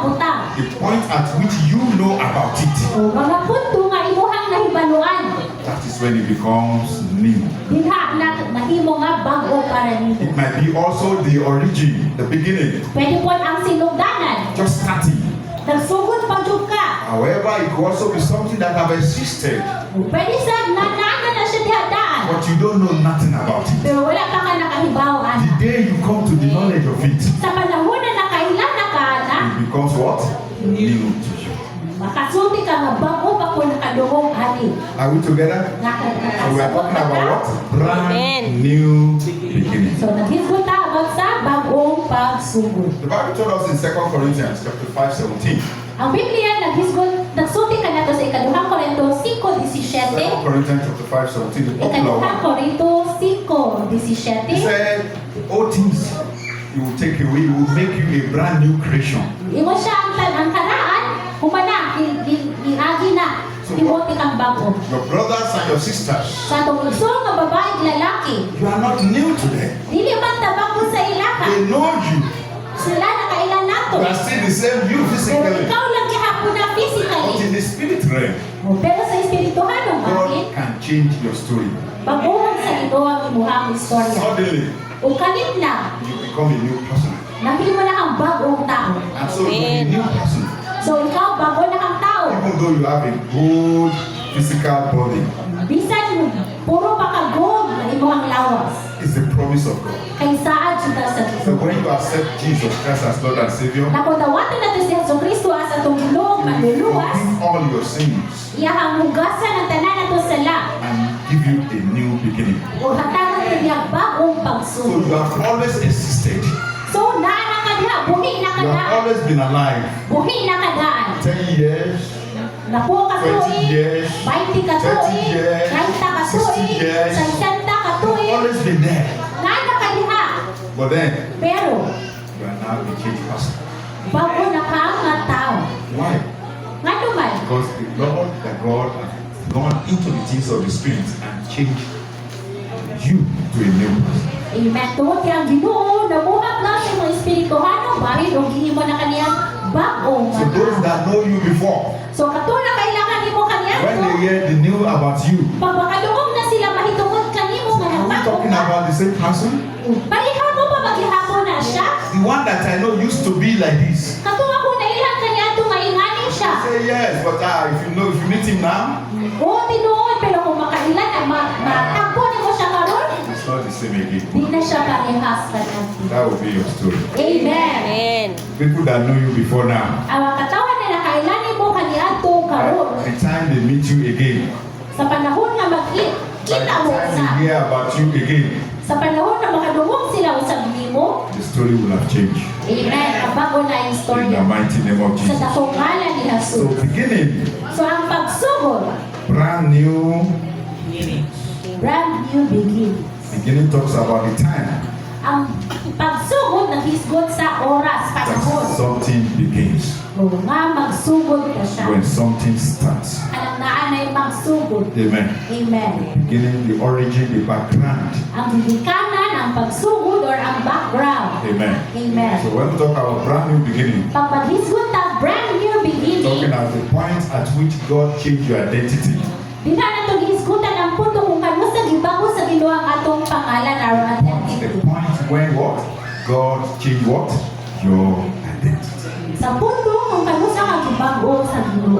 butang. The point at which you know about it. O mga punto nga imuhang nahibaluan. That is when it becomes new. Dinha na nahimo nga bago para nimo. It might be also the origin, the beginning, Pwede po ang sinugdanan. just starting. Nagsugod pa jud ka. However, it could also be something that have existed, Pwede sa nanana na siya dihadaan. but you don't know nothing about it. Pero wala pa ka nakahibawan. The day you come to the knowledge of it, Sa panahon na nakailana ka na, it becomes what? New to you. makasulti ka nga bago pa ko nakadungog ani. Are we together? So we are talking about what? Brand new beginning. So naghisgot ta about sa bagong pagsugod. The Bible told us in 2 Corinthians chapter 5:17. Ang Biblia nagsulti ka nato sa ikaduhang Korinto 5:17. 2 Corinthians chapter 5:17, the popular Ikaduhang one. Korinto He 5:17. said, all things he will take away, he will make you a brand new creation. Imo siya ang karaan, humana giagi na. Timoti kang bago. Your brothers and your sisters, Sa atong igsoon nga babae ug lalaki, you are not new to them. dili man tabako sa ilaka. They know you. Sila nakailan nato. You are still the same you Pero physically. ikaw lang gihapon na But physically. in the spirit realm, Pero sa espirituhan ng God bakit, can change your story. baguhan sa ito ang imuhang istorya. Suddenly, O kalit na, you become a new person. nahimo na kang bagong tao. And so you're a new person. So ikaw, bago na kang tao. Even though you have a good physical body, Bisan puro pa ka gold na imuhang lawas. it's the promise of God. Kay saan siya sa So Ginoo. when you accept Jesus Christ as Lord and Savior, Nakudawatan nato si Hesus Kristo as atong Ginoo manluluwas. forgive all your sins Iyahang hugasan ang tanan nato sala. and give you a new beginning. O hatagan niya bagong So pagsugod. you have always existed. So naana ka diha, buhi na ka You have daan. always been alive. Buhi na ka daan. 10 years, Napo ka 20 tuig, years, 20 ka 30 tuig, years, 30 ka 60 tuig, years. 60 ka you've tuig. always been there. Naana ka diha. But then, Pero you are now a changed person. bago na ka nga tao. Why? Nga naman, Because the Lord, the God, has gone into the things of the Spirit and changed you to a new person. amen. Tungod kaya ang Ginoo nabuhat na sa mga espirituhano bahid og gihimo na kaniya bagong So nga those tao. that know you before, So kato na kailangan nimo kaniya. when they hear the new about you, Pag makadungog na sila mahitungod kanimo nga are we nagbago talking ka. about the same person? Pareha mo pa maghihapon na siya. The one that I know used to be like this. Kato ako na ilang kaniya ito nga inganin siya. Say yes, but if you meet him now, Oo, tinuod, pero kung makailan na matagpo nimo siya karon, it's not the same again. di na siya parehas kanang. That will be your story. Amen. Amen. People that know you before now, Ang katawan na nakailan nimo kaniya ito karon. by the time they meet you again, Sa panahon nga by the kita mo time sa they hear about you again, sa panahon na makadungog sila usab nimo. the story will have changed. Amen. Ang bago na yung In the istorya mighty name of sa Jesus. dakong ngalan ni So Jesus. beginning, So ang pagsugod, brand new brand new beginning. beginning talks about the time Ang pagsugod naghisgot sa oras, that panahon. something begins, O nga magsugod ka siya. when something starts. Alam na anay magsugod. Amen. Amen. Beginning, the origin, the background. Ang bibikanan, ang pagsugod, or ang background. Amen. Amen. So when we talk about brand new beginning, Pag maghisgot na brand new talking beginning, at the point at which God changed your identity. di na nato gihisgutan ang punto kung kano sa gibago sa Ginoo ang atong pangalan or The identity. point when what? God changed what? Your identity. Sa punto kung kano sa kagibago sa Ginoo.